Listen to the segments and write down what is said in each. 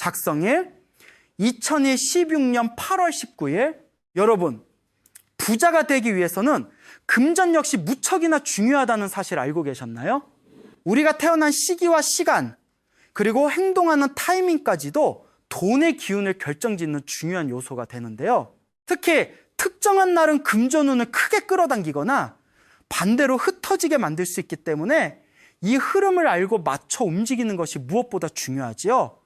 작성일 2016년 8월 19일. 여러분, 부자가 되기 위해서는 금전 역시 무척이나 중요하다는 사실 알고 계셨나요? 우리가 태어난 시기와 시간, 그리고 행동하는 타이밍까지도 돈의 기운을 결정짓는 중요한 요소가 되는데요. 특히 특정한 날은 금전운을 크게 끌어당기거나 반대로 흩어지게 만들 수 있기 때문에 이 흐름을 알고 맞춰 움직이는 것이 무엇보다 중요하지요.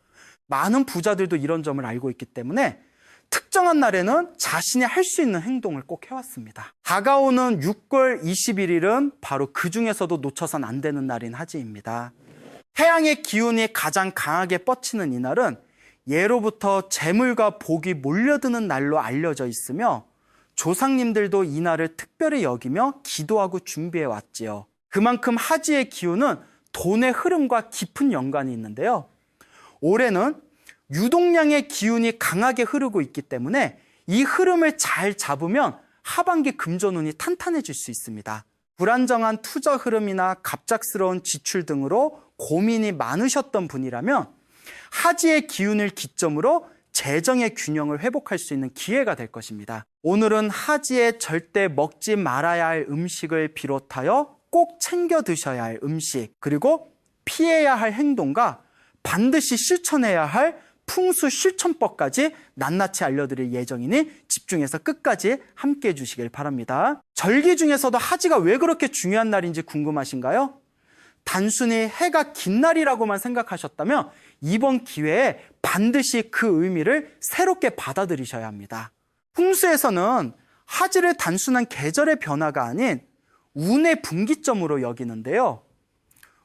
많은 부자들도 이런 점을 알고 있기 때문에 특정한 날에는 자신이 할 수 있는 행동을 꼭 해왔습니다. 다가오는 6월 21일은 바로 그 중에서도 놓쳐선 안 되는 날인 하지입니다. 태양의 기운이 가장 강하게 뻗치는 이날은 예로부터 재물과 복이 몰려드는 날로 알려져 있으며 조상님들도 이 날을 특별히 여기며 기도하고 준비해 왔지요. 그만큼 하지의 기운은 돈의 흐름과 깊은 연관이 있는데요. 올해는 유동량의 기운이 강하게 흐르고 있기 때문에 이 흐름을 잘 잡으면 하반기 금전운이 탄탄해질 수 있습니다. 불안정한 투자 흐름이나 갑작스러운 지출 등으로 고민이 많으셨던 분이라면 하지의 기운을 기점으로 재정의 균형을 회복할 수 있는 기회가 될 것입니다. 오늘은 하지에 절대 먹지 말아야 할 음식을 비롯하여 꼭 챙겨 드셔야 할 음식, 그리고 피해야 할 행동과 반드시 실천해야 할 풍수 실천법까지 낱낱이 알려드릴 예정이니 집중해서 끝까지 함께해 주시길 바랍니다. 절기 중에서도 하지가 왜 그렇게 중요한 날인지 궁금하신가요? 단순히 해가 긴 날이라고만 생각하셨다면 이번 기회에 반드시 그 의미를 새롭게 받아들이셔야 합니다. 풍수에서는 하지를 단순한 계절의 변화가 아닌 운의 분기점으로 여기는데요.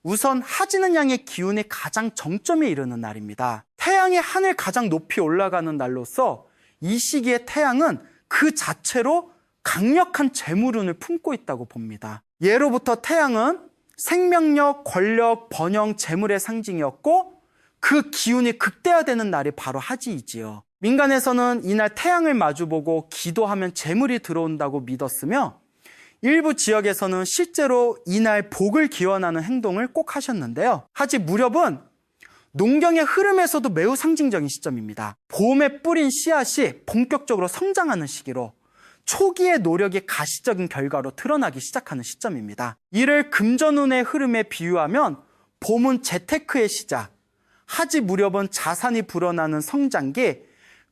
우선 하지는 양의 기운이 가장 정점에 이르는 날입니다. 태양의 하늘 가장 높이 올라가는 날로서 이 시기에 태양은 그 자체로 강력한 재물운을 품고 있다고 봅니다. 예로부터 태양은 생명력, 권력, 번영, 재물의 상징이었고 그 기운이 극대화되는 날이 바로 하지이지요. 민간에서는 이날 태양을 마주보고 기도하면 재물이 들어온다고 믿었으며 일부 지역에서는 실제로 이날 복을 기원하는 행동을 꼭 하셨는데요. 하지 무렵은 농경의 흐름에서도 매우 상징적인 시점입니다. 봄에 뿌린 씨앗이 본격적으로 성장하는 시기로 초기의 노력이 가시적인 결과로 드러나기 시작하는 시점입니다. 이를 금전운의 흐름에 비유하면 봄은 재테크의 시작, 하지 무렵은 자산이 불어나는 성장기,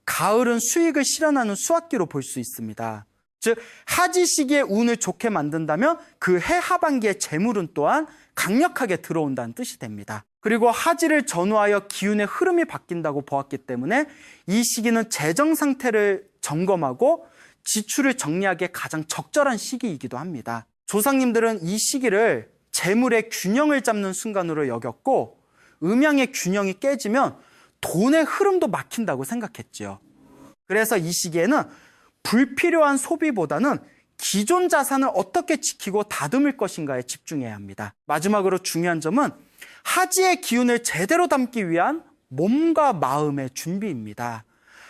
가을은 수익을 실현하는 수확기로 볼 수 있습니다. 즉 하지 시기에 운을 좋게 만든다면 그 해 하반기의 재물운 또한 강력하게 들어온다는 뜻이 됩니다. 그리고 하지를 전후하여 기운의 흐름이 바뀐다고 보았기 때문에 이 시기는 재정 상태를 점검하고 지출을 정리하기에 가장 적절한 시기이기도 합니다. 조상님들은 이 시기를 재물의 균형을 잡는 순간으로 여겼고 음양의 균형이 깨지면 돈의 흐름도 막힌다고 생각했지요. 그래서 이 시기에는 불필요한 소비보다는 기존 자산을 어떻게 지키고 다듬을 것인가에 집중해야 합니다. 마지막으로 중요한 점은 하지의 기운을 제대로 담기 위한 몸과 마음의 준비입니다.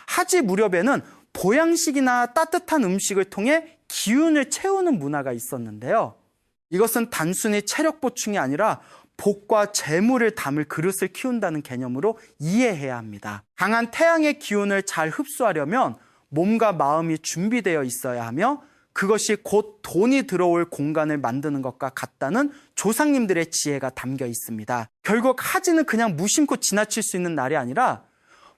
하지 무렵에는 보양식이나 따뜻한 음식을 통해 기운을 채우는 문화가 있었는데요. 이것은 단순히 체력 보충이 아니라 복과 재물을 담을 그릇을 키운다는 개념으로 이해해야 합니다. 강한 태양의 기운을 잘 흡수하려면 몸과 마음이 준비되어 있어야 하며 그것이 곧 돈이 들어올 공간을 만드는 것과 같다는 조상님들의 지혜가 담겨 있습니다. 결국 하지는 그냥 무심코 지나칠 수 있는 날이 아니라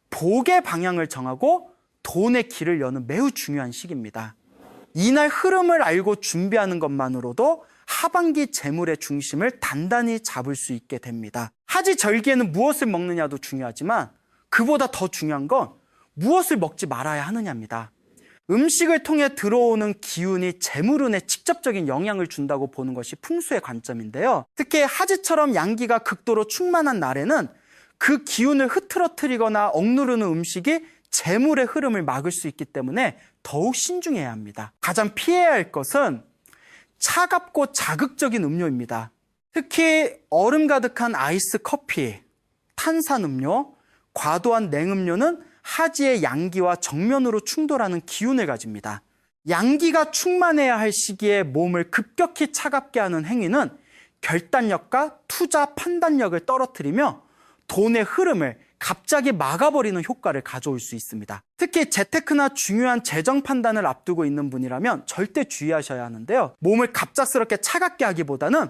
복의 방향을 정하고 돈의 길을 여는 매우 중요한 시기입니다. 이날 흐름을 알고 준비하는 것만으로도 하반기 재물의 중심을 단단히 잡을 수 있게 됩니다. 하지 절기에는 무엇을 먹느냐도 중요하지만 그보다 더 중요한 건 무엇을 먹지 말아야 하느냐입니다. 음식을 통해 들어오는 기운이 재물운에 직접적인 영향을 준다고 보는 것이 풍수의 관점인데요. 특히 하지처럼 양기가 극도로 충만한 날에는 그 기운을 흐트러뜨리거나 억누르는 음식이 재물의 흐름을 막을 수 있기 때문에 더욱 신중해야 합니다. 가장 피해야 할 것은 차갑고 자극적인 음료입니다. 특히 얼음 가득한 아이스 커피, 탄산음료, 과도한 냉음료는 하지의 양기와 정면으로 충돌하는 기운을 가집니다. 양기가 충만해야 할 시기에 몸을 급격히 차갑게 하는 행위는 결단력과 투자 판단력을 떨어뜨리며 돈의 흐름을 갑자기 막아버리는 효과를 가져올 수 있습니다. 특히 재테크나 중요한 재정 판단을 앞두고 있는 분이라면 절대 주의하셔야 하는데요. 몸을 갑작스럽게 차갑게 하기보다는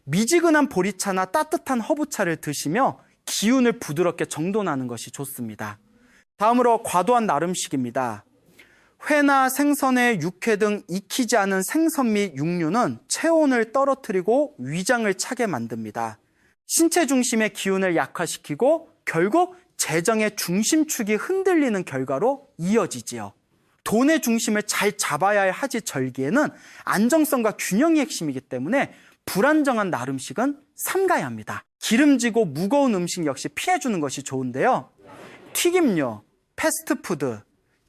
미지근한 보리차나 따뜻한 허브차를 드시며 기운을 부드럽게 정돈하는 것이 좋습니다. 다음으로 과도한 나름식입니다. 회나 생선의 육회 등 익히지 않은 생선 및 육류는 체온을 떨어뜨리고 위장을 차게 만듭니다. 신체 중심의 기운을 약화시키고 결국 재정의 중심축이 흔들리는 결과로 이어지지요. 돈의 중심을 잘 잡아야 하지 절기에는 안정성과 균형이 핵심이기 때문에 불안정한 나름식은 삼가야 합니다. 기름지고 무거운 음식 역시 피해주는 것이 좋은데요. 튀김류, 패스트푸드,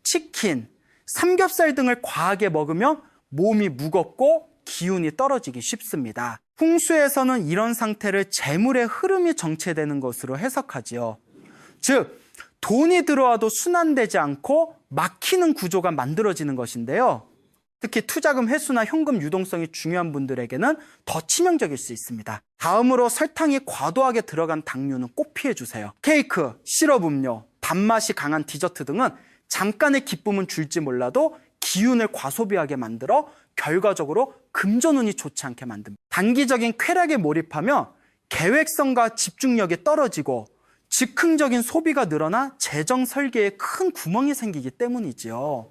치킨, 삼겹살 등을 과하게 먹으면 몸이 무겁고 기운이 떨어지기 쉽습니다. 풍수에서는 이런 상태를 재물의 흐름이 정체되는 것으로 해석하지요. 즉, 돈이 들어와도 순환되지 않고 막히는 구조가 만들어지는 것인데요. 특히 투자금 회수나 현금 유동성이 중요한 분들에게는 더 치명적일 수 있습니다. 다음으로 설탕이 과도하게 들어간 당류는 꼭 피해주세요. 케이크, 시럽 음료, 단맛이 강한 디저트 등은 잠깐의 기쁨은 줄지 몰라도 기운을 과소비하게 만들어 결과적으로 금전운이 좋지 않게 만듭니다. 단기적인 쾌락에 몰입하며 계획성과 집중력이 떨어지고 즉흥적인 소비가 늘어나 재정 설계에 큰 구멍이 생기기 때문이지요.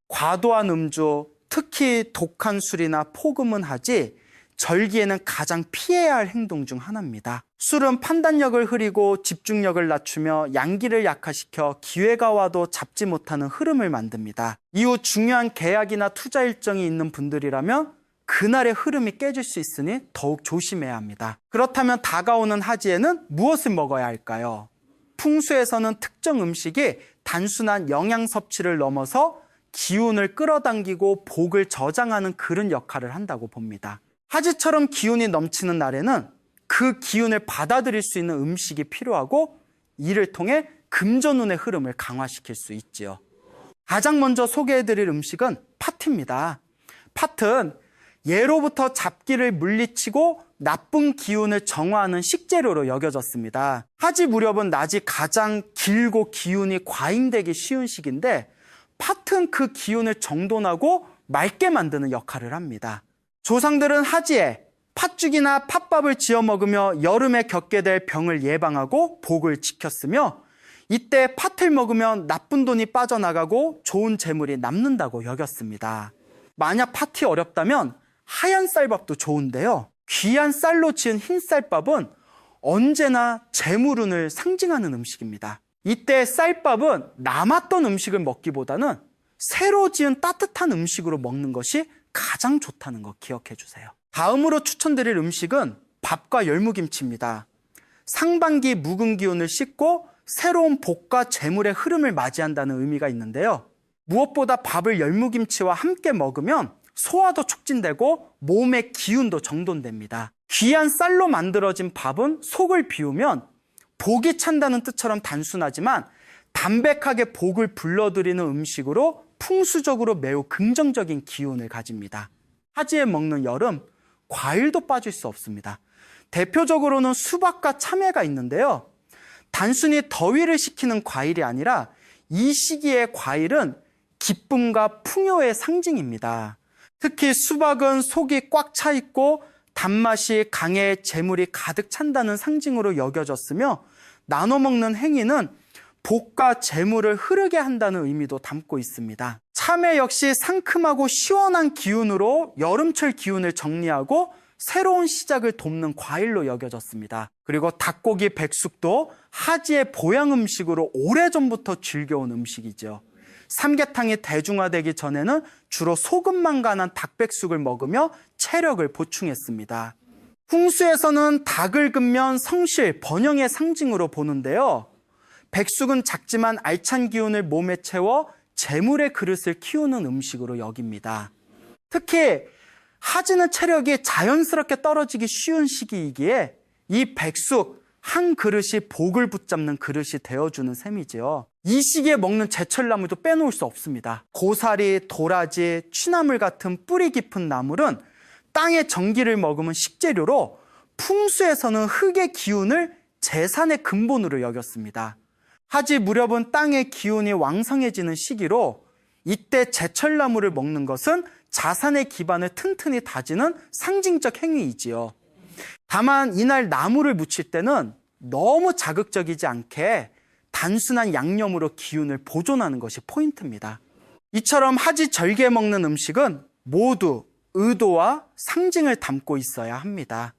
과도한 음주, 특히 독한 술이나 포금은 하지 절기에는 가장 피해야 할 행동 중 하나입니다. 술은 판단력을 흐리고 집중력을 낮추며 양기를 약화시켜 기회가 와도 잡지 못하는 흐름을 만듭니다. 이후 중요한 계약이나 투자 일정이 있는 분들이라면 그날의 흐름이 깨질 수 있으니 더욱 조심해야 합니다. 그렇다면 다가오는 하지에는 무엇을 먹어야 할까요? 풍수에서는 특정 음식이 단순한 영양 섭취를 넘어서 기운을 끌어당기고 복을 저장하는 그런 역할을 한다고 봅니다. 하지처럼 기운이 넘치는 날에는 그 기운을 받아들일 수 있는 음식이 필요하고 이를 통해 금전운의 흐름을 강화시킬 수 있지요. 가장 먼저 소개해드릴 음식은 팥입니다. 팥은 예로부터 잡기를 물리치고 나쁜 기운을 정화하는 식재료로 여겨졌습니다. 하지 무렵은 낮이 가장 길고 기운이 과잉되기 쉬운 시기인데 팥은 그 기운을 정돈하고 맑게 만드는 역할을 합니다. 조상들은 하지에 팥죽이나 팥밥을 지어 먹으며 여름에 겪게 될 병을 예방하고 복을 지켰으며 이때 팥을 먹으면 나쁜 돈이 빠져나가고 좋은 재물이 남는다고 여겼습니다. 만약 팥이 어렵다면 하얀 쌀밥도 좋은데요. 귀한 쌀로 지은 흰 쌀밥은 언제나 재물운을 상징하는 음식입니다. 이때 쌀밥은 남았던 음식을 먹기보다는 새로 지은 따뜻한 음식으로 먹는 것이 가장 좋다는 거 기억해 주세요. 다음으로 추천드릴 음식은 밥과 열무김치입니다. 상반기 묵은 기운을 씻고 새로운 복과 재물의 흐름을 맞이한다는 의미가 있는데요. 무엇보다 밥을 열무김치와 함께 먹으면 소화도 촉진되고 몸의 기운도 정돈됩니다. 귀한 쌀로 만들어진 밥은 속을 비우면 복이 찬다는 뜻처럼 단순하지만 담백하게 복을 불러들이는 음식으로 풍수적으로 매우 긍정적인 기운을 가집니다. 하지에 먹는 여름, 과일도 빠질 수 없습니다. 대표적으로는 수박과 참외가 있는데요. 단순히 더위를 식히는 과일이 아니라 이 시기의 과일은 기쁨과 풍요의 상징입니다. 특히 수박은 속이 꽉 차 있고 단맛이 강해 재물이 가득 찬다는 상징으로 여겨졌으며 나눠 먹는 행위는 복과 재물을 흐르게 한다는 의미도 담고 있습니다. 참외 역시 상큼하고 시원한 기운으로 여름철 기운을 정리하고 새로운 시작을 돕는 과일로 여겨졌습니다. 그리고 닭고기 백숙도 하지의 보양 음식으로 오래전부터 즐겨온 음식이죠. 삼계탕이 대중화되기 전에는 주로 소금만 간한 닭백숙을 먹으며 체력을 보충했습니다. 풍수에서는 닭을 긋면 성실, 번영의 상징으로 보는데요. 백숙은 작지만 알찬 기운을 몸에 채워 재물의 그릇을 키우는 음식으로 여깁니다. 특히 하지는 체력이 자연스럽게 떨어지기 쉬운 시기이기에 이 백숙 한 그릇이 복을 붙잡는 그릇이 되어주는 셈이지요. 이 시기에 먹는 제철나물도 빼놓을 수 없습니다. 고사리, 도라지, 취나물 같은 뿌리 깊은 나물은 땅의 정기를 머금은 식재료로 풍수에서는 흙의 기운을 재산의 근본으로 여겼습니다. 하지 무렵은 땅의 기운이 왕성해지는 시기로 이때 제철나무를 먹는 것은 자산의 기반을 튼튼히 다지는 상징적 행위이지요. 다만 이날 나무를 무칠 때는 너무 자극적이지 않게 단순한 양념으로 기운을 보존하는 것이 포인트입니다. 이처럼 하지 절기에 먹는 음식은 모두 의도와 상징을 담고 있어야 합니다.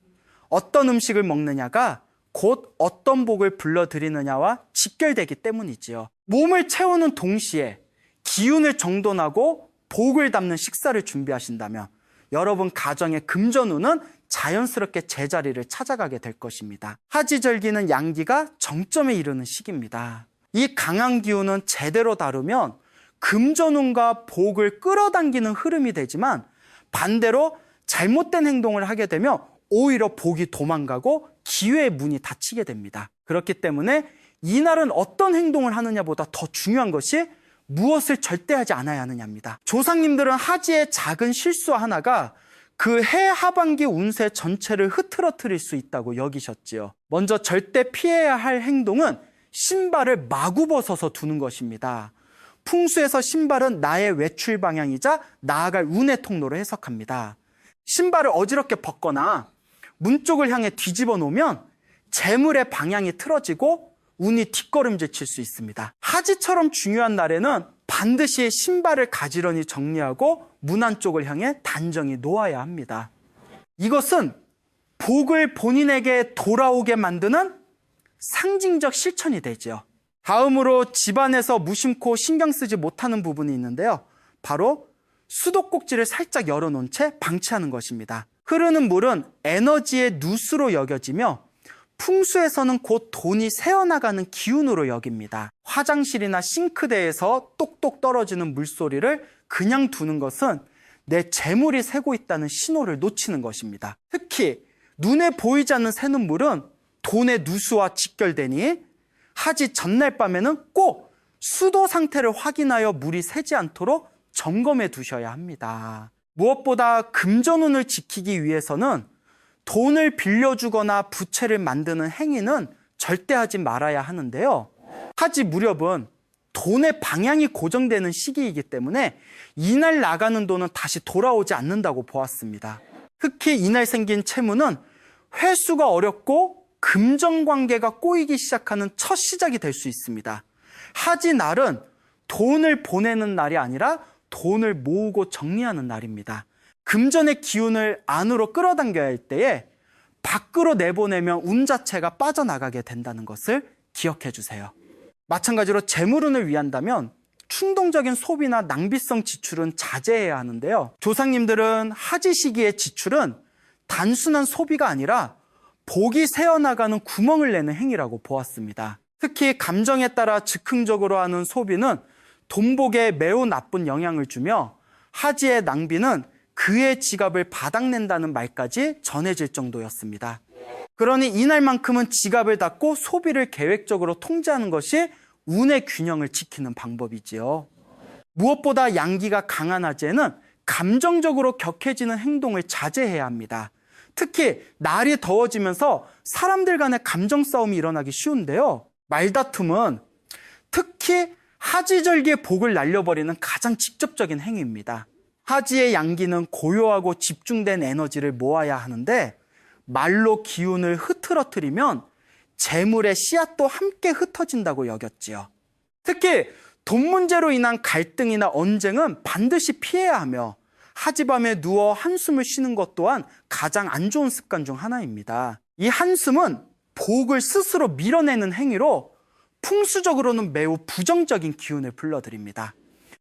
어떤 음식을 먹느냐가 곧 어떤 복을 불러들이느냐와 직결되기 때문이지요. 몸을 채우는 동시에 기운을 정돈하고 복을 담는 식사를 준비하신다면 여러분 가정의 금전운은 자연스럽게 제자리를 찾아가게 될 것입니다. 하지절기는 양기가 정점에 이르는 시기입니다. 이 강한 기운은 제대로 다루면 금전운과 복을 끌어당기는 흐름이 되지만 반대로 잘못된 행동을 하게 되면 오히려 복이 도망가고 기회의 문이 닫히게 됩니다. 그렇기 때문에 이날은 어떤 행동을 하느냐보다 더 중요한 것이 무엇을 절대 하지 않아야 하느냐입니다. 조상님들은 하지의 작은 실수 하나가 그 해 하반기 운세 전체를 흐트러뜨릴 수 있다고 여기셨지요. 먼저 절대 피해야 할 행동은 신발을 마구 벗어서 두는 것입니다. 풍수에서 신발은 나의 외출 방향이자 나아갈 운의 통로로 해석합니다. 신발을 어지럽게 벗거나 문 쪽을 향해 뒤집어 놓으면 재물의 방향이 틀어지고 운이 뒷걸음질 칠 수 있습니다. 하지처럼 중요한 날에는 반드시 신발을 가지런히 정리하고 문 안쪽을 향해 단정히 놓아야 합니다. 이것은 복을 본인에게 돌아오게 만드는 상징적 실천이 되죠. 다음으로 집안에서 무심코 신경 쓰지 못하는 부분이 있는데요. 바로 수도꼭지를 살짝 열어놓은 채 방치하는 것입니다. 흐르는 물은 에너지의 누수로 여겨지며 풍수에서는 곧 돈이 새어나가는 기운으로 여깁니다. 화장실이나 싱크대에서 똑똑 떨어지는 물소리를 그냥 두는 것은 내 재물이 새고 있다는 신호를 놓치는 것입니다. 특히 눈에 보이지 않는 새는 물은 돈의 누수와 직결되니 하지 전날 밤에는 꼭 수도 상태를 확인하여 물이 새지 않도록 점검해 두셔야 합니다. 무엇보다 금전운을 지키기 위해서는 돈을 빌려주거나 부채를 만드는 행위는 절대 하지 말아야 하는데요. 하지 무렵은 돈의 방향이 고정되는 시기이기 때문에 이날 나가는 돈은 다시 돌아오지 않는다고 보았습니다. 특히 이날 생긴 채무는 회수가 어렵고 금전관계가 꼬이기 시작하는 첫 시작이 될 수 있습니다. 하지 날은 돈을 보내는 날이 아니라 돈을 모으고 정리하는 날입니다. 금전의 기운을 안으로 끌어당겨야 할 때에 밖으로 내보내면 운 자체가 빠져나가게 된다는 것을 기억해 주세요. 마찬가지로 재물운을 위한다면 충동적인 소비나 낭비성 지출은 자제해야 하는데요. 조상님들은 하지 시기의 지출은 단순한 소비가 아니라 복이 새어나가는 구멍을 내는 행위라고 보았습니다. 특히 감정에 따라 즉흥적으로 하는 소비는 돈복에 매우 나쁜 영향을 주며 하지의 낭비는 그의 지갑을 바닥낸다는 말까지 전해질 정도였습니다. 그러니 이날만큼은 지갑을 닫고 소비를 계획적으로 통제하는 것이 운의 균형을 지키는 방법이지요. 무엇보다 양기가 강한 하지에는 감정적으로 격해지는 행동을 자제해야 합니다. 특히 날이 더워지면서 사람들 간의 감정 싸움이 일어나기 쉬운데요. 말다툼은 특히 하지절기의 복을 날려버리는 가장 직접적인 행위입니다. 하지의 양기는 고요하고 집중된 에너지를 모아야 하는데 말로 기운을 흐트러뜨리면 재물의 씨앗도 함께 흩어진다고 여겼지요. 특히 돈 문제로 인한 갈등이나 언쟁은 반드시 피해야 하며 하지밤에 누워 한숨을 쉬는 것 또한 가장 안 좋은 습관 중 하나입니다. 이 한숨은 복을 스스로 밀어내는 행위로 풍수적으로는 매우 부정적인 기운을 불러들입니다.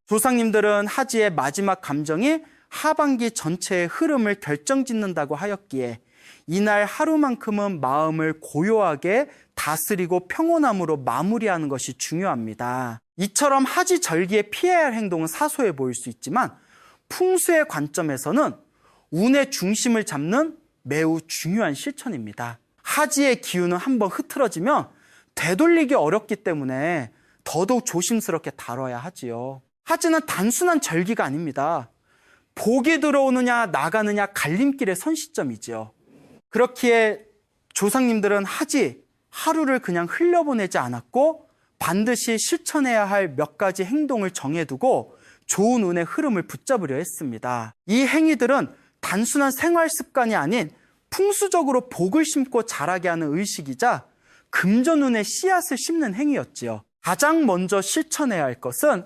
조상님들은 하지의 마지막 감정이 하반기 전체의 흐름을 결정짓는다고 하였기에 이날 하루만큼은 마음을 고요하게 다스리고 평온함으로 마무리하는 것이 중요합니다. 이처럼 하지 절기에 피해야 할 행동은 사소해 보일 수 있지만 풍수의 관점에서는 운의 중심을 잡는 매우 중요한 실천입니다. 하지의 기운은 한번 흐트러지면 되돌리기 어렵기 때문에 더더욱 조심스럽게 다뤄야 하지요. 하지는 단순한 절기가 아닙니다. 복이 들어오느냐 나가느냐 갈림길의 선시점이지요. 그렇기에 조상님들은 하지 하루를 그냥 흘려보내지 않았고 반드시 실천해야 할 몇 가지 행동을 정해두고 좋은 운의 흐름을 붙잡으려 했습니다. 이 행위들은 단순한 생활 습관이 아닌 풍수적으로 복을 심고 자라게 하는 의식이자 금전운의 씨앗을 심는 행위였지요. 가장 먼저 실천해야 할 것은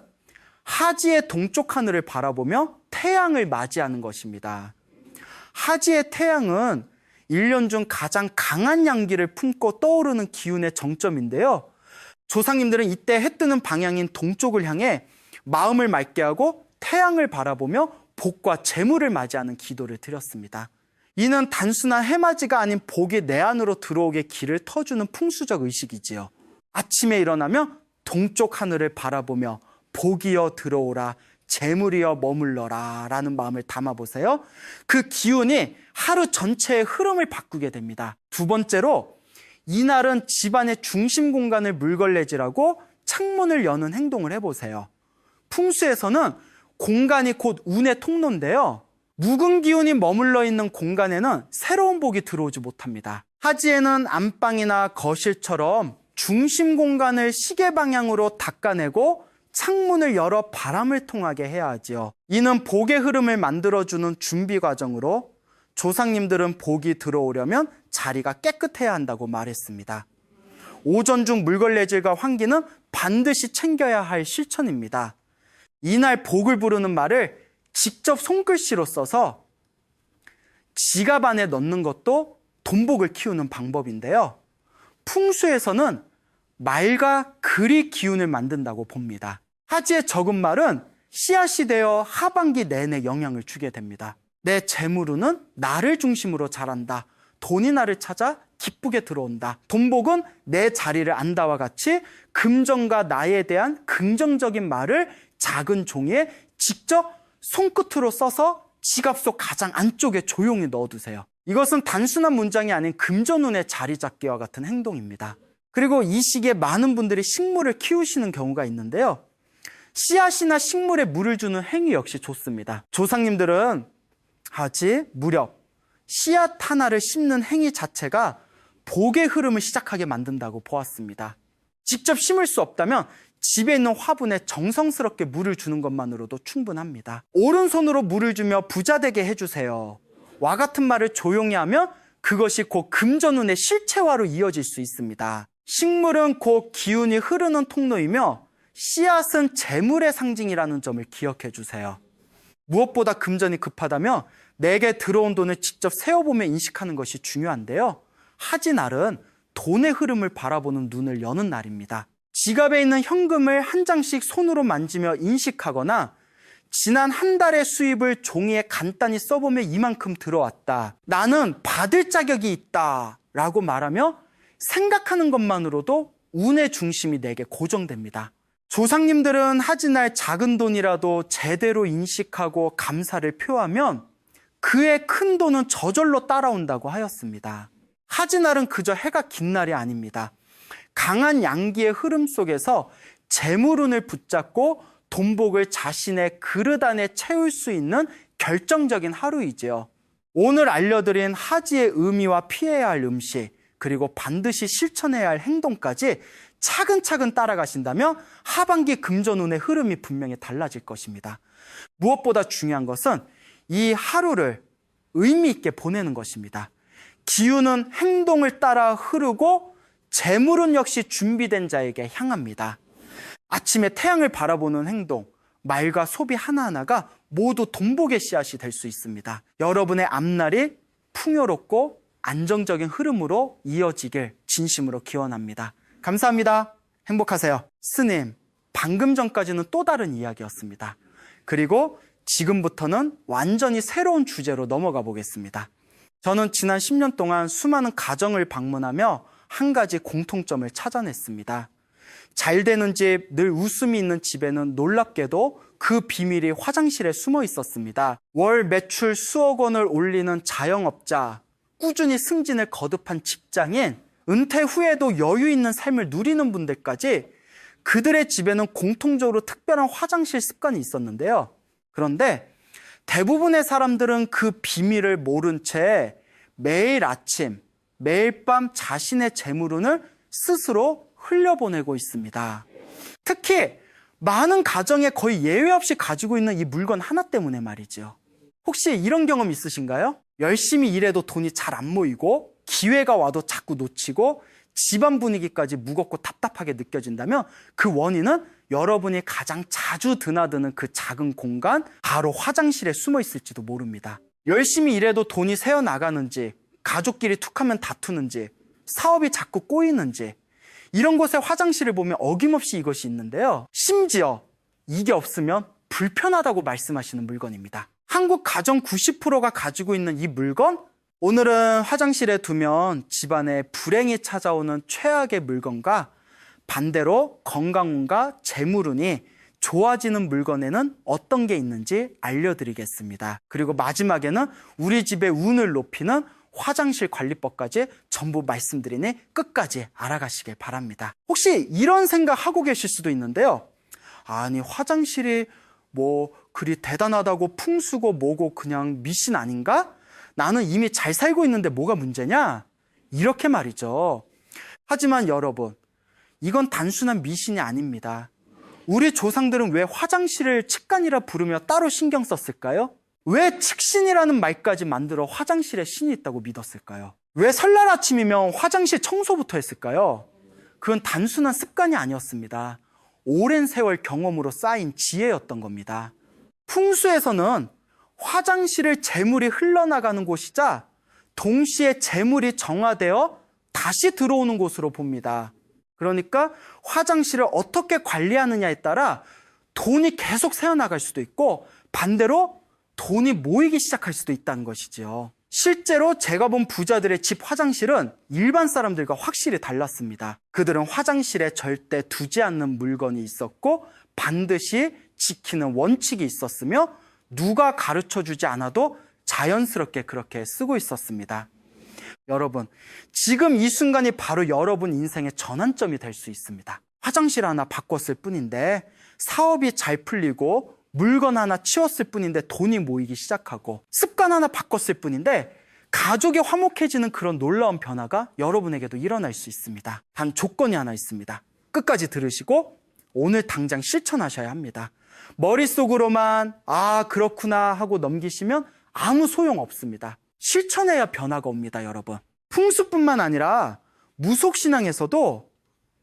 하지의 동쪽 하늘을 바라보며 태양을 맞이하는 것입니다. 하지의 태양은 1년 중 가장 강한 양기를 품고 떠오르는 기운의 정점인데요. 조상님들은 이때 해 뜨는 방향인 동쪽을 향해 마음을 맑게 하고 태양을 바라보며 복과 재물을 맞이하는 기도를 드렸습니다. 이는 단순한 해맞이가 아닌 복이 내 안으로 들어오게 길을 터주는 풍수적 의식이지요. 아침에 일어나면 동쪽 하늘을 바라보며 복이여 들어오라, 재물이여 머물러라 라는 마음을 담아보세요. 그 기운이 하루 전체의 흐름을 바꾸게 됩니다. 두 번째로, 이날은 집안의 중심 공간을 물걸레질하고 창문을 여는 행동을 해보세요. 풍수에서는 공간이 곧 운의 통로인데요. 묵은 기운이 머물러 있는 공간에는 새로운 복이 들어오지 못합니다. 하지에는 안방이나 거실처럼 중심 공간을 시계 방향으로 닦아내고 창문을 열어 바람을 통하게 해야 하지요. 이는 복의 흐름을 만들어주는 준비 과정으로 조상님들은 복이 들어오려면 자리가 깨끗해야 한다고 말했습니다. 오전 중 물걸레질과 환기는 반드시 챙겨야 할 실천입니다. 이날 복을 부르는 말을 직접 손글씨로 써서 지갑 안에 넣는 것도 돈복을 키우는 방법인데요. 풍수에서는 말과 글이 기운을 만든다고 봅니다. 하지의 적은 말은 씨앗이 되어 하반기 내내 영향을 주게 됩니다. 내 재물운은 나를 중심으로 자란다. 돈이 나를 찾아 기쁘게 들어온다. 돈복은 내 자리를 안다와 같이 금전과 나에 대한 긍정적인 말을 작은 종이에 직접 손끝으로 써서 지갑 속 가장 안쪽에 조용히 넣어두세요. 이것은 단순한 문장이 아닌 금전운의 자리 잡기와 같은 행동입니다. 그리고 이 시기에 많은 분들이 식물을 키우시는 경우가 있는데요. 씨앗이나 식물에 물을 주는 행위 역시 좋습니다. 조상님들은 하지, 무렵, 씨앗 하나를 심는 행위 자체가 복의 흐름을 시작하게 만든다고 보았습니다. 직접 심을 수 없다면 집에 있는 화분에 정성스럽게 물을 주는 것만으로도 충분합니다. 오른손으로 물을 주며 부자 되게 해주세요. 와 같은 말을 조용히 하면 그것이 곧 금전운의 실체화로 이어질 수 있습니다. 식물은 곧 기운이 흐르는 통로이며 씨앗은 재물의 상징이라는 점을 기억해 주세요. 무엇보다 금전이 급하다면 내게 들어온 돈을 직접 세어보며 인식하는 것이 중요한데요. 하지날은 돈의 흐름을 바라보는 눈을 여는 날입니다. 지갑에 있는 현금을 한 장씩 손으로 만지며 인식하거나 지난 한 달의 수입을 종이에 간단히 써보며 이만큼 들어왔다. 나는 받을 자격이 있다. 라고 말하며 생각하는 것만으로도 운의 중심이 내게 고정됩니다. 조상님들은 하지날 작은 돈이라도 제대로 인식하고 감사를 표하면 그의 큰 돈은 저절로 따라온다고 하였습니다. 하지날은 그저 해가 긴 날이 아닙니다. 강한 양기의 흐름 속에서 재물운을 붙잡고 돈복을 자신의 그릇 안에 채울 수 있는 결정적인 하루이지요. 오늘 알려드린 하지의 의미와 피해야 할 음식, 그리고 반드시 실천해야 할 행동까지 차근차근 따라가신다면 하반기 금전운의 흐름이 분명히 달라질 것입니다. 무엇보다 중요한 것은 이 하루를 의미 있게 보내는 것입니다. 기운은 행동을 따라 흐르고 재물은 역시 준비된 자에게 향합니다. 아침에 태양을 바라보는 행동, 말과 소비 하나하나가 모두 돈복의 씨앗이 될 수 있습니다. 여러분의 앞날이 풍요롭고 안정적인 흐름으로 이어지길 진심으로 기원합니다. 감사합니다. 행복하세요. 스님, 방금 전까지는 또 다른 이야기였습니다. 그리고 지금부터는 완전히 새로운 주제로 넘어가 보겠습니다. 저는 지난 10년 동안 수많은 가정을 방문하며 한 가지 공통점을 찾아냈습니다. 잘 되는 집, 늘 웃음이 있는 집에는 놀랍게도 그 비밀이 화장실에 숨어 있었습니다. 월 매출 수억 원을 올리는 자영업자, 꾸준히 승진을 거듭한 직장인, 은퇴 후에도 여유 있는 삶을 누리는 분들까지 그들의 집에는 공통적으로 특별한 화장실 습관이 있었는데요. 그런데 대부분의 사람들은 그 비밀을 모른 채 매일 아침, 매일 밤 자신의 재물운을 스스로 흘려보내고 있습니다. 특히 많은 가정에 거의 예외 없이 가지고 있는 이 물건 하나 때문에 말이죠. 혹시 이런 경험 있으신가요? 열심히 일해도 돈이 잘 안 모이고 기회가 와도 자꾸 놓치고 집안 분위기까지 무겁고 답답하게 느껴진다면 그 원인은 여러분이 가장 자주 드나드는 그 작은 공간, 바로 화장실에 숨어 있을지도 모릅니다. 열심히 일해도 돈이 새어나가는지, 가족끼리 툭하면 다투는지, 사업이 자꾸 꼬이는지, 이런 곳에 화장실을 보면 어김없이 이것이 있는데요. 심지어 이게 없으면 불편하다고 말씀하시는 물건입니다. 한국 가정 90%가 가지고 있는 이 물건, 오늘은 화장실에 두면 집안에 불행이 찾아오는 최악의 물건과 반대로 건강운과 재물운이 좋아지는 물건에는 어떤 게 있는지 알려드리겠습니다. 그리고 마지막에는 우리 집의 운을 높이는 화장실 관리법까지 전부 말씀드리니 끝까지 알아가시길 바랍니다. 혹시 이런 생각 하고 계실 수도 있는데요. 아니, 화장실이 뭐 그리 대단하다고 풍수고 뭐고 그냥 미신 아닌가? 나는 이미 잘 살고 있는데 뭐가 문제냐? 이렇게 말이죠. 하지만 여러분, 이건 단순한 미신이 아닙니다. 우리 조상들은 왜 화장실을 칙간이라 부르며 따로 신경 썼을까요? 왜 칙신이라는 말까지 만들어 화장실에 신이 있다고 믿었을까요? 왜 설날 아침이면 화장실 청소부터 했을까요? 그건 단순한 습관이 아니었습니다. 오랜 세월 경험으로 쌓인 지혜였던 겁니다. 풍수에서는 화장실을 재물이 흘러나가는 곳이자 동시에 재물이 정화되어 다시 들어오는 곳으로 봅니다. 그러니까 화장실을 어떻게 관리하느냐에 따라 돈이 계속 새어나갈 수도 있고 반대로 돈이 모이기 시작할 수도 있다는 것이죠. 실제로 제가 본 부자들의 집 화장실은 일반 사람들과 확실히 달랐습니다. 그들은 화장실에 절대 두지 않는 물건이 있었고 반드시 지키는 원칙이 있었으며 누가 가르쳐주지 않아도 자연스럽게 그렇게 쓰고 있었습니다. 여러분, 지금 이 순간이 바로 여러분 인생의 전환점이 될 수 있습니다. 화장실 하나 바꿨을 뿐인데 사업이 잘 풀리고 물건 하나 치웠을 뿐인데 돈이 모이기 시작하고 습관 하나 바꿨을 뿐인데 가족이 화목해지는 그런 놀라운 변화가 여러분에게도 일어날 수 있습니다. 단 조건이 하나 있습니다. 끝까지 들으시고 오늘 당장 실천하셔야 합니다. 머릿속으로만 그렇구나 하고 넘기시면 아무 소용 없습니다. 실천해야 변화가 옵니다, 여러분. 풍수뿐만 아니라 무속신앙에서도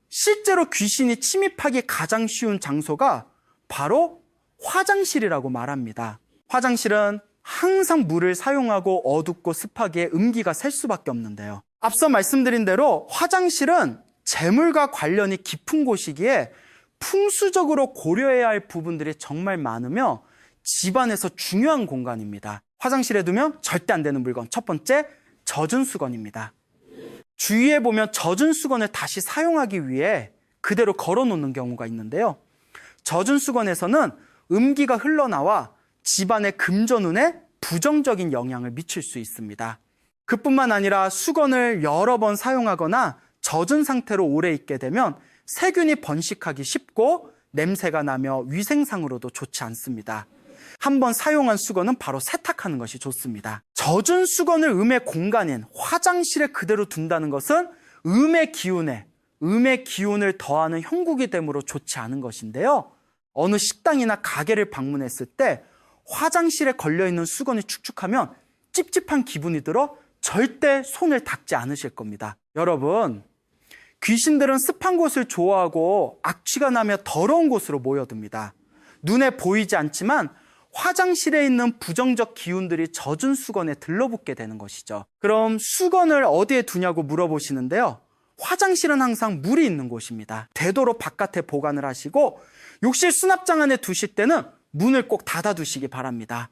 실제로 귀신이 침입하기 가장 쉬운 장소가 바로 화장실이라고 말합니다. 화장실은 항상 물을 사용하고 어둡고 습하기에 음기가 셀 수밖에 없는데요. 앞서 말씀드린 대로 화장실은 재물과 관련이 깊은 곳이기에 풍수적으로 고려해야 할 부분들이 정말 많으며 집안에서 중요한 공간입니다. 화장실에 두면 절대 안 되는 물건, 첫 번째, 젖은 수건입니다. 주위에 보면 젖은 수건을 다시 사용하기 위해 그대로 걸어놓는 경우가 있는데요. 젖은 수건에서는 음기가 흘러나와 집안의 금전운에 부정적인 영향을 미칠 수 있습니다. 그뿐만 아니라 수건을 여러 번 사용하거나 젖은 상태로 오래 있게 되면 세균이 번식하기 쉽고 냄새가 나며 위생상으로도 좋지 않습니다. 한번 사용한 수건은 바로 세탁하는 것이 좋습니다. 젖은 수건을 음의 공간인 화장실에 그대로 둔다는 것은 음의 기운을 더하는 형국이 되므로 좋지 않은 것인데요. 어느 식당이나 가게를 방문했을 때 화장실에 걸려있는 수건이 축축하면 찝찝한 기분이 들어 절대 손을 닦지 않으실 겁니다. 여러분, 귀신들은 습한 곳을 좋아하고 악취가 나며 더러운 곳으로 모여듭니다. 눈에 보이지 않지만 화장실에 있는 부정적 기운들이 젖은 수건에 들러붙게 되는 것이죠. 그럼 수건을 어디에 두냐고 물어보시는데요. 화장실은 항상 물이 있는 곳입니다. 되도록 바깥에 보관을 하시고 욕실 수납장 안에 두실 때는 문을 꼭 닫아두시기 바랍니다.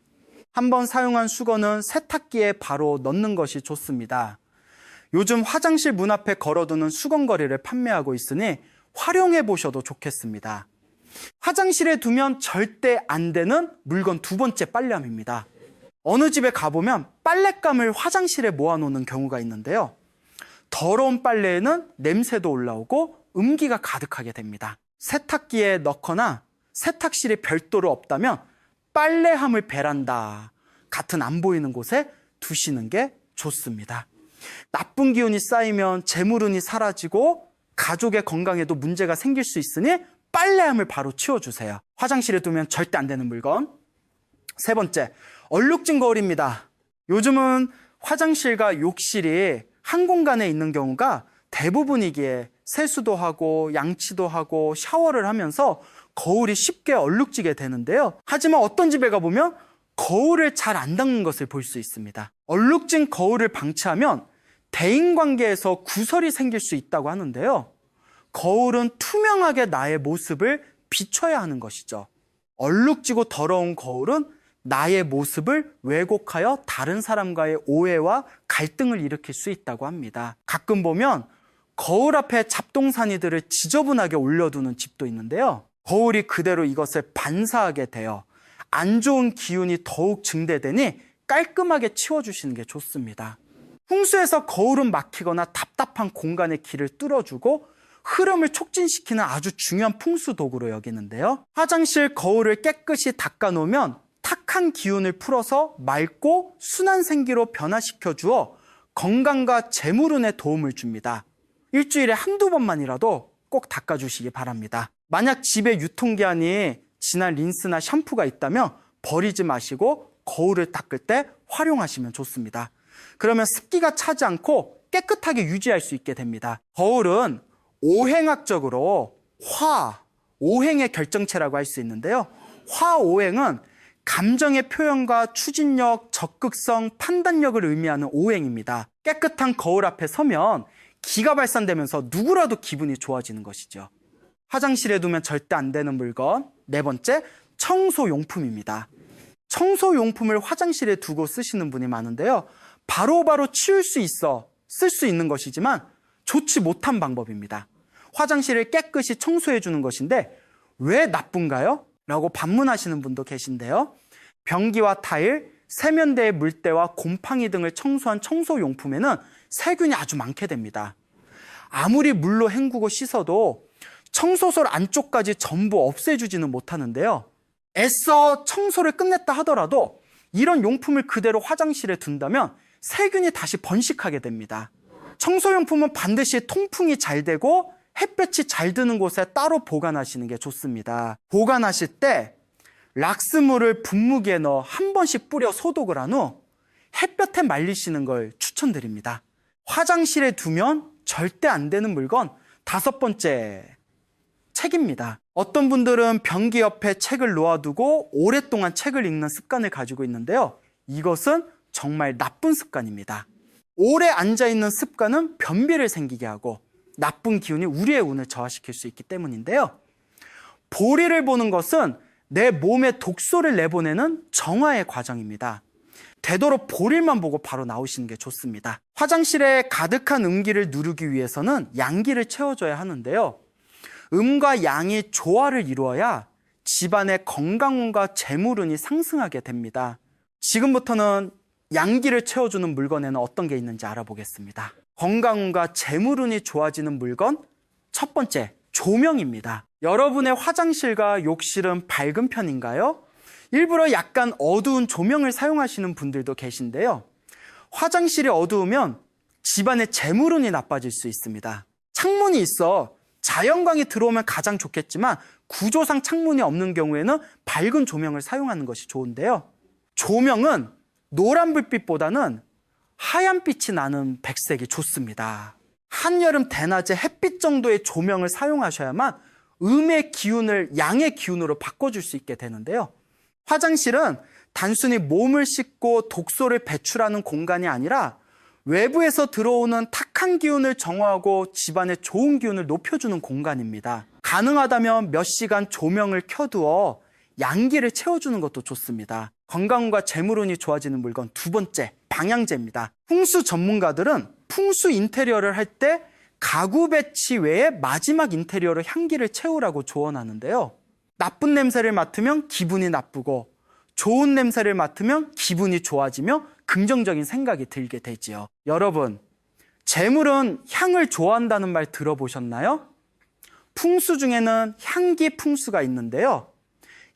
한번 사용한 수건은 세탁기에 바로 넣는 것이 좋습니다. 요즘 화장실 문 앞에 걸어두는 수건거리를 판매하고 있으니 활용해 보셔도 좋겠습니다. 화장실에 두면 절대 안 되는 물건 두 번째, 빨래함입니다. 어느 집에 가보면 빨랫감을 화장실에 모아놓는 경우가 있는데요. 더러운 빨래에는 냄새도 올라오고 음기가 가득하게 됩니다. 세탁기에 넣거나 세탁실이 별도로 없다면 빨래함을 베란다 같은 안 보이는 곳에 두시는 게 좋습니다. 나쁜 기운이 쌓이면 재물운이 사라지고 가족의 건강에도 문제가 생길 수 있으니 빨래함을 바로 치워주세요. 화장실에 두면 절대 안 되는 물건. 세 번째, 얼룩진 거울입니다. 요즘은 화장실과 욕실이 한 공간에 있는 경우가 대부분이기에 세수도 하고 양치도 하고 샤워를 하면서 거울이 쉽게 얼룩지게 되는데요. 하지만 어떤 집에 가보면 거울을 잘 안 닦는 것을 볼 수 있습니다. 얼룩진 거울을 방치하면 대인관계에서 구설이 생길 수 있다고 하는데요. 거울은 투명하게 나의 모습을 비춰야 하는 것이죠. 얼룩지고 더러운 거울은 나의 모습을 왜곡하여 다른 사람과의 오해와 갈등을 일으킬 수 있다고 합니다. 가끔 보면 거울 앞에 잡동사니들을 지저분하게 올려두는 집도 있는데요. 거울이 그대로 이것을 반사하게 되어 안 좋은 기운이 더욱 증대되니 깔끔하게 치워주시는 게 좋습니다. 풍수에서 거울은 막히거나 답답한 공간의 길을 뚫어주고 흐름을 촉진시키는 아주 중요한 풍수 도구로 여기는데요. 화장실 거울을 깨끗이 닦아놓으면 탁한 기운을 풀어서 맑고 순한 생기로 변화시켜 주어 건강과 재물운에 도움을 줍니다. 일주일에 한두 번만이라도 꼭 닦아주시기 바랍니다. 만약 집에 유통기한이 지난 린스나 샴푸가 있다면 버리지 마시고 거울을 닦을 때 활용하시면 좋습니다. 그러면 습기가 차지 않고 깨끗하게 유지할 수 있게 됩니다. 거울은 오행학적으로 화, 오행의 결정체라고 할 수 있는데요. 화, 오행은 감정의 표현과 추진력, 적극성, 판단력을 의미하는 오행입니다. 깨끗한 거울 앞에 서면 기가 발산되면서 누구라도 기분이 좋아지는 것이죠. 화장실에 두면 절대 안 되는 물건. 네 번째, 청소용품입니다. 청소용품을 화장실에 두고 쓰시는 분이 많은데요. 바로바로 치울 수 있어 쓸 수 있는 것이지만 좋지 못한 방법입니다. 화장실을 깨끗이 청소해 주는 것인데 왜 나쁜가요? 라고 반문하시는 분도 계신데요. 변기와 타일, 세면대의 물때와 곰팡이 등을 청소한 청소용품에는 세균이 아주 많게 됩니다. 아무리 물로 헹구고 씻어도 청소솔 안쪽까지 전부 없애주지는 못하는데요. 애써 청소를 끝냈다 하더라도 이런 용품을 그대로 화장실에 둔다면 세균이 다시 번식하게 됩니다. 청소용품은 반드시 통풍이 잘 되고 햇볕이 잘 드는 곳에 따로 보관하시는 게 좋습니다. 보관하실 때 락스물을 분무기에 넣어 한 번씩 뿌려 소독을 한 후 햇볕에 말리시는 걸 추천드립니다. 화장실에 두면 절대 안 되는 물건 다섯 번째, 책입니다. 어떤 분들은 변기 옆에 책을 놓아두고 오랫동안 책을 읽는 습관을 가지고 있는데요. 이것은 정말 나쁜 습관입니다. 오래 앉아있는 습관은 변비를 생기게 하고 나쁜 기운이 우리의 운을 저하시킬 수 있기 때문인데요. 보리를 보는 것은 내 몸에 독소를 내보내는 정화의 과정입니다. 되도록 보리만 보고 바로 나오시는 게 좋습니다. 화장실에 가득한 음기를 누르기 위해서는 양기를 채워줘야 하는데요. 음과 양이 조화를 이루어야 집안의 건강운과 재물운이 상승하게 됩니다. 지금부터는 양기를 채워주는 물건에는 어떤 게 있는지 알아보겠습니다. 건강운과 재물운이 좋아지는 물건, 첫 번째, 조명입니다. 여러분의 화장실과 욕실은 밝은 편인가요? 일부러 약간 어두운 조명을 사용하시는 분들도 계신데요. 화장실이 어두우면 집안의 재물운이 나빠질 수 있습니다. 창문이 있어 자연광이 들어오면 가장 좋겠지만 구조상 창문이 없는 경우에는 밝은 조명을 사용하는 것이 좋은데요. 조명은 노란 불빛보다는 하얀 빛이 나는 백색이 좋습니다. 한여름 대낮에 햇빛 정도의 조명을 사용하셔야만 음의 기운을 양의 기운으로 바꿔줄 수 있게 되는데요. 화장실은 단순히 몸을 씻고 독소를 배출하는 공간이 아니라 외부에서 들어오는 탁한 기운을 정화하고 집안의 좋은 기운을 높여주는 공간입니다. 가능하다면 몇 시간 조명을 켜두어 양기를 채워주는 것도 좋습니다. 건강운과 재물운이 좋아지는 물건 두 번째, 방향제입니다. 풍수 전문가들은 풍수 인테리어를 할 때 가구 배치 외에 마지막 인테리어로 향기를 채우라고 조언하는데요. 나쁜 냄새를 맡으면 기분이 나쁘고 좋은 냄새를 맡으면 기분이 좋아지며 긍정적인 생각이 들게 되지요. 여러분, 재물은 향을 좋아한다는 말 들어보셨나요? 풍수 중에는 향기 풍수가 있는데요.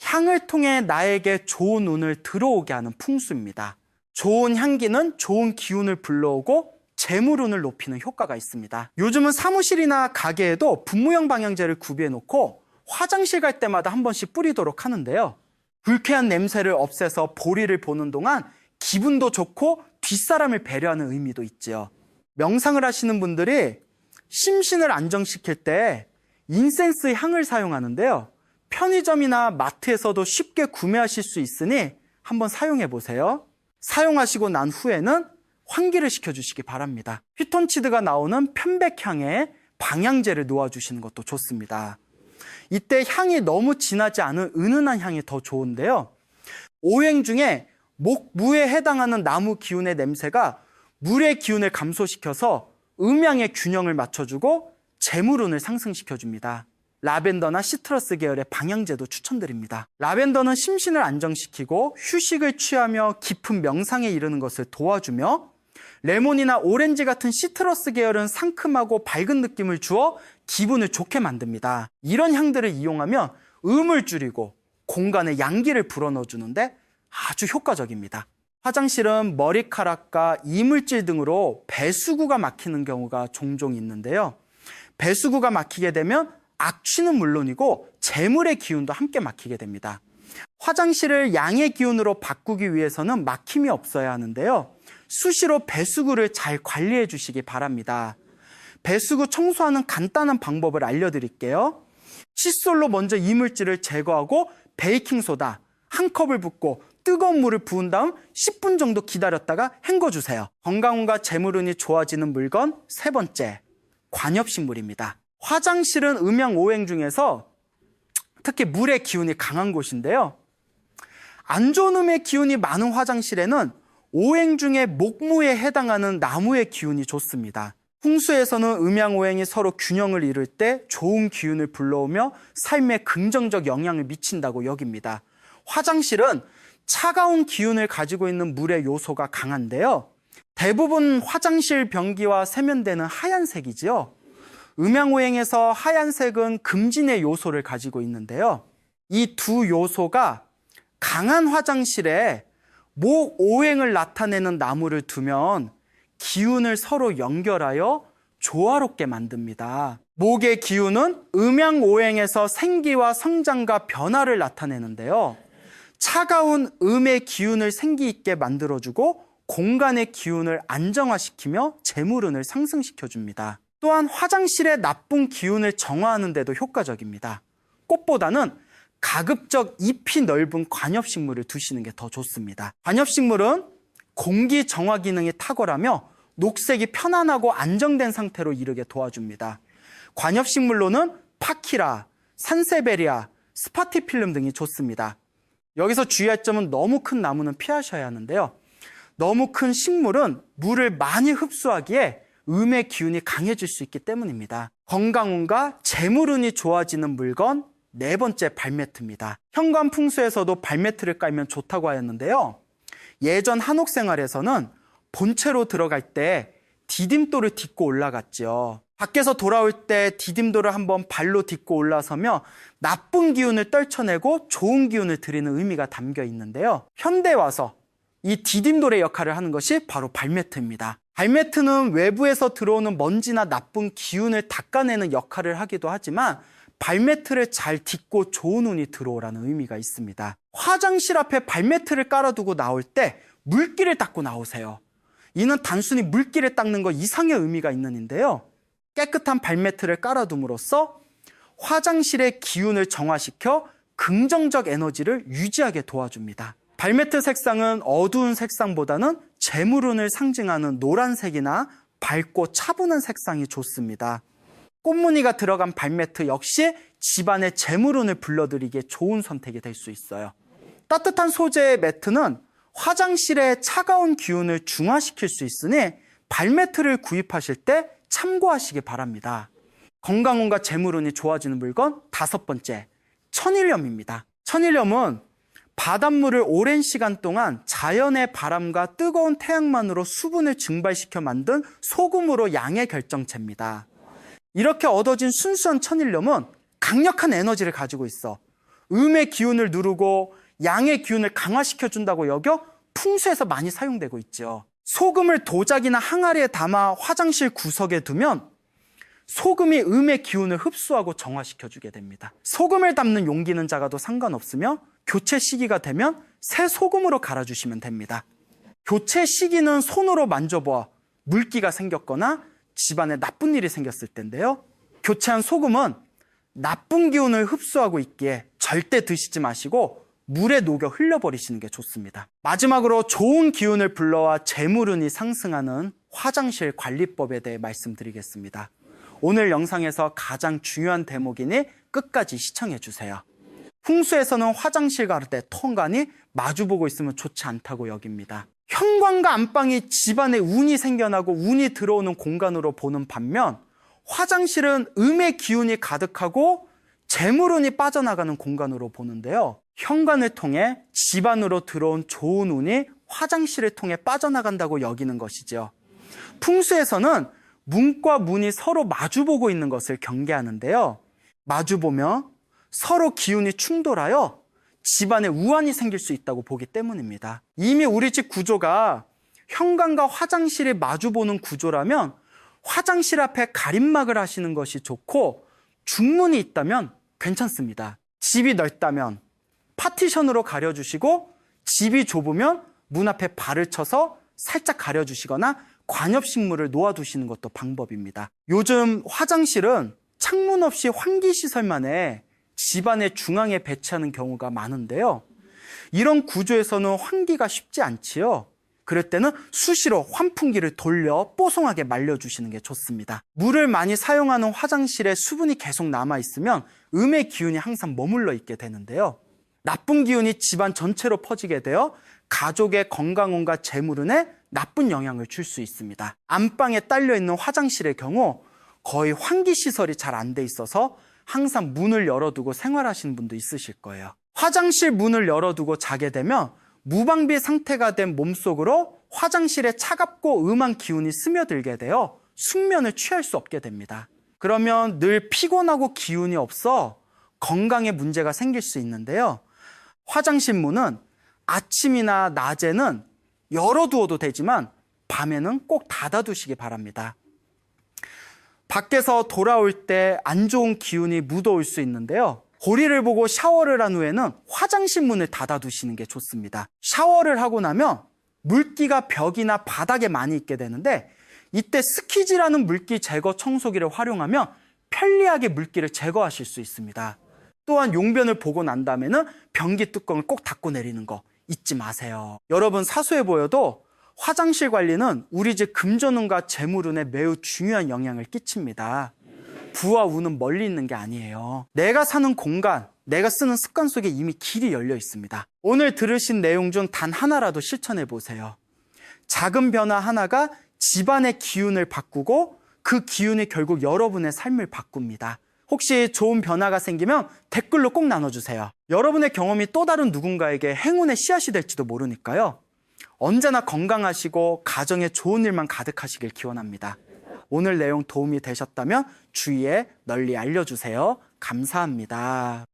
향을 통해 나에게 좋은 운을 들어오게 하는 풍수입니다. 좋은 향기는 좋은 기운을 불러오고 재물운을 높이는 효과가 있습니다. 요즘은 사무실이나 가게에도 분무형 방향제를 구비해 놓고 화장실 갈 때마다 한 번씩 뿌리도록 하는데요. 불쾌한 냄새를 없애서 보리를 보는 동안 기분도 좋고 뒷사람을 배려하는 의미도 있죠. 명상을 하시는 분들이 심신을 안정시킬 때 인센스 향을 사용하는데요. 편의점이나 마트에서도 쉽게 구매하실 수 있으니 한번 사용해 보세요. 사용하시고 난 후에는 환기를 시켜주시기 바랍니다. 피톤치드가 나오는 편백향에 방향제를 놓아주시는 것도 좋습니다. 이때 향이 너무 진하지 않은 은은한 향이 더 좋은데요. 오행 중에 목무에 해당하는 나무 기운의 냄새가 물의 기운을 감소시켜서 음양의 균형을 맞춰주고 재물운을 상승시켜줍니다. 라벤더나 시트러스 계열의 방향제도 추천드립니다. 라벤더는 심신을 안정시키고 휴식을 취하며 깊은 명상에 이르는 것을 도와주며, 레몬이나 오렌지 같은 시트러스 계열은 상큼하고 밝은 느낌을 주어 기분을 좋게 만듭니다. 이런 향들을 이용하면 음을 줄이고 공간에 양기를 불어넣어주는데 아주 효과적입니다. 화장실은 머리카락과 이물질 등으로 배수구가 막히는 경우가 종종 있는데요. 배수구가 막히게 되면 악취는 물론이고 재물의 기운도 함께 막히게 됩니다. 화장실을 양의 기운으로 바꾸기 위해서는 막힘이 없어야 하는데요. 수시로 배수구를 잘 관리해 주시기 바랍니다. 배수구 청소하는 간단한 방법을 알려드릴게요. 칫솔로 먼저 이물질을 제거하고 베이킹소다 한 컵을 붓고 뜨거운 물을 부은 다음 10분 정도 기다렸다가 헹궈주세요. 건강운과 재물운이 좋아지는 물건 세 번째, 관엽식물입니다. 화장실은 음양오행 중에서 특히 물의 기운이 강한 곳인데요. 안 좋은 음의 기운이 많은 화장실에는 오행 중에 목무에 해당하는 나무의 기운이 좋습니다. 풍수에서는 음양오행이 서로 균형을 이룰 때 좋은 기운을 불러오며 삶에 긍정적 영향을 미친다고 여깁니다. 화장실은 차가운 기운을 가지고 있는 물의 요소가 강한데요. 대부분 화장실 변기와 세면대는 하얀색이지요. 음양오행에서 하얀색은 금진의 요소를 가지고 있는데요. 이 두 요소가 강한 화장실에 목오행을 나타내는 나무를 두면 기운을 서로 연결하여 조화롭게 만듭니다. 목의 기운은 음양오행에서 생기와 성장과 변화를 나타내는데요. 차가운 음의 기운을 생기 있게 만들어주고 공간의 기운을 안정화시키며 재물운을 상승시켜줍니다. 또한 화장실의 나쁜 기운을 정화하는 데도 효과적입니다. 꽃보다는 가급적 잎이 넓은 관엽식물을 두시는 게 더 좋습니다. 관엽식물은 공기 정화 기능이 탁월하며 녹색이 편안하고 안정된 상태로 이르게 도와줍니다. 관엽식물로는 파키라, 산세베리아, 스파티필름 등이 좋습니다. 여기서 주의할 점은 너무 큰 나무는 피하셔야 하는데요. 너무 큰 식물은 물을 많이 흡수하기에 음의 기운이 강해질 수 있기 때문입니다. 건강운과 재물운이 좋아지는 물건 네 번째, 발매트입니다. 현관 풍수에서도 발매트를 깔면 좋다고 하였는데요. 예전 한옥 생활에서는 본체로 들어갈 때 디딤돌을 딛고 올라갔죠. 밖에서 돌아올 때 디딤돌을 한번 발로 딛고 올라서며 나쁜 기운을 떨쳐내고 좋은 기운을 드리는 의미가 담겨 있는데요. 현대에 와서 이 디딤돌의 역할을 하는 것이 바로 발매트입니다. 발매트는 외부에서 들어오는 먼지나 나쁜 기운을 닦아내는 역할을 하기도 하지만 발매트를 잘 딛고 좋은 운이 들어오라는 의미가 있습니다. 화장실 앞에 발매트를 깔아두고 나올 때 물기를 닦고 나오세요. 이는 단순히 물기를 닦는 것 이상의 의미가 있는데요. 깨끗한 발매트를 깔아둠으로써 화장실의 기운을 정화시켜 긍정적 에너지를 유지하게 도와줍니다. 발매트 색상은 어두운 색상보다는 재물운을 상징하는 노란색이나 밝고 차분한 색상이 좋습니다. 꽃무늬가 들어간 발매트 역시 집안의 재물운을 불러들이기에 좋은 선택이 될 수 있어요. 따뜻한 소재의 매트는 화장실의 차가운 기운을 중화시킬 수 있으니 발매트를 구입하실 때 참고하시기 바랍니다. 건강운과 재물운이 좋아지는 물건 다섯 번째, 천일염입니다. 천일염은 바닷물을 오랜 시간 동안 자연의 바람과 뜨거운 태양만으로 수분을 증발시켜 만든 소금으로 양의 결정체입니다. 이렇게 얻어진 순수한 천일염은 강력한 에너지를 가지고 있어 음의 기운을 누르고 양의 기운을 강화시켜준다고 여겨 풍수에서 많이 사용되고 있죠. 소금을 도자기나 항아리에 담아 화장실 구석에 두면 소금이 음의 기운을 흡수하고 정화시켜주게 됩니다. 소금을 담는 용기는 작아도 상관없으며 교체 시기가 되면 새 소금으로 갈아주시면 됩니다. 교체 시기는 손으로 만져봐 물기가 생겼거나 집안에 나쁜 일이 생겼을 때인데요. 교체한 소금은 나쁜 기운을 흡수하고 있기에 절대 드시지 마시고 물에 녹여 흘려버리시는 게 좋습니다. 마지막으로 좋은 기운을 불러와 재물운이 상승하는 화장실 관리법에 대해 말씀드리겠습니다. 오늘 영상에서 가장 중요한 대목이니 끝까지 시청해 주세요. 풍수에서는 화장실 갈 때 통간이 마주보고 있으면 좋지 않다고 여깁니다. 현관과 안방이 집안에 운이 생겨나고 운이 들어오는 공간으로 보는 반면 화장실은 음의 기운이 가득하고 재물운이 빠져나가는 공간으로 보는데요. 현관을 통해 집안으로 들어온 좋은 운이 화장실을 통해 빠져나간다고 여기는 것이죠. 풍수에서는 문과 문이 서로 마주보고 있는 것을 경계하는데요. 마주보며 서로 기운이 충돌하여 집안에 우환이 생길 수 있다고 보기 때문입니다. 이미 우리 집 구조가 현관과 화장실이 마주보는 구조라면 화장실 앞에 가림막을 하시는 것이 좋고 중문이 있다면 괜찮습니다. 집이 넓다면 파티션으로 가려주시고 집이 좁으면 문 앞에 발을 쳐서 살짝 가려주시거나 관엽식물을 놓아두시는 것도 방법입니다. 요즘 화장실은 창문 없이 환기시설만 해 집안의 중앙에 배치하는 경우가 많은데요. 이런 구조에서는 환기가 쉽지 않지요. 그럴 때는 수시로 환풍기를 돌려 뽀송하게 말려주시는 게 좋습니다. 물을 많이 사용하는 화장실에 수분이 계속 남아있으면 음의 기운이 항상 머물러 있게 되는데요. 나쁜 기운이 집안 전체로 퍼지게 되어 가족의 건강운과 재물운에 나쁜 영향을 줄 수 있습니다. 안방에 딸려있는 화장실의 경우 거의 환기시설이 잘 안 돼 있어서 항상 문을 열어두고 생활하시는 분도 있으실 거예요. 화장실 문을 열어두고 자게 되면 무방비 상태가 된 몸속으로 화장실에 차갑고 음한 기운이 스며들게 되어 숙면을 취할 수 없게 됩니다. 그러면 늘 피곤하고 기운이 없어 건강에 문제가 생길 수 있는데요. 화장실 문은 아침이나 낮에는 열어두어도 되지만 밤에는 꼭 닫아두시기 바랍니다. 밖에서 돌아올 때 안 좋은 기운이 묻어올 수 있는데요. 고리를 보고 샤워를 한 후에는 화장실 문을 닫아두시는 게 좋습니다. 샤워를 하고 나면 물기가 벽이나 바닥에 많이 있게 되는데 이때 스키지라는 물기 제거 청소기를 활용하면 편리하게 물기를 제거하실 수 있습니다. 또한 용변을 보고 난 다음에는 변기 뚜껑을 꼭 닫고 내리는 거 잊지 마세요. 여러분 사소해 보여도 화장실 관리는 우리 집 금전운과 재물운에 매우 중요한 영향을 끼칩니다. 부와 운은 멀리 있는 게 아니에요. 내가 사는 공간, 내가 쓰는 습관 속에 이미 길이 열려 있습니다. 오늘 들으신 내용 중 단 하나라도 실천해 보세요. 작은 변화 하나가 집안의 기운을 바꾸고 그 기운이 결국 여러분의 삶을 바꿉니다. 혹시 좋은 변화가 생기면 댓글로 꼭 나눠주세요. 여러분의 경험이 또 다른 누군가에게 행운의 씨앗이 될지도 모르니까요. 언제나 건강하시고 가정에 좋은 일만 가득하시길 기원합니다. 오늘 내용 도움이 되셨다면 주위에 널리 알려주세요. 감사합니다.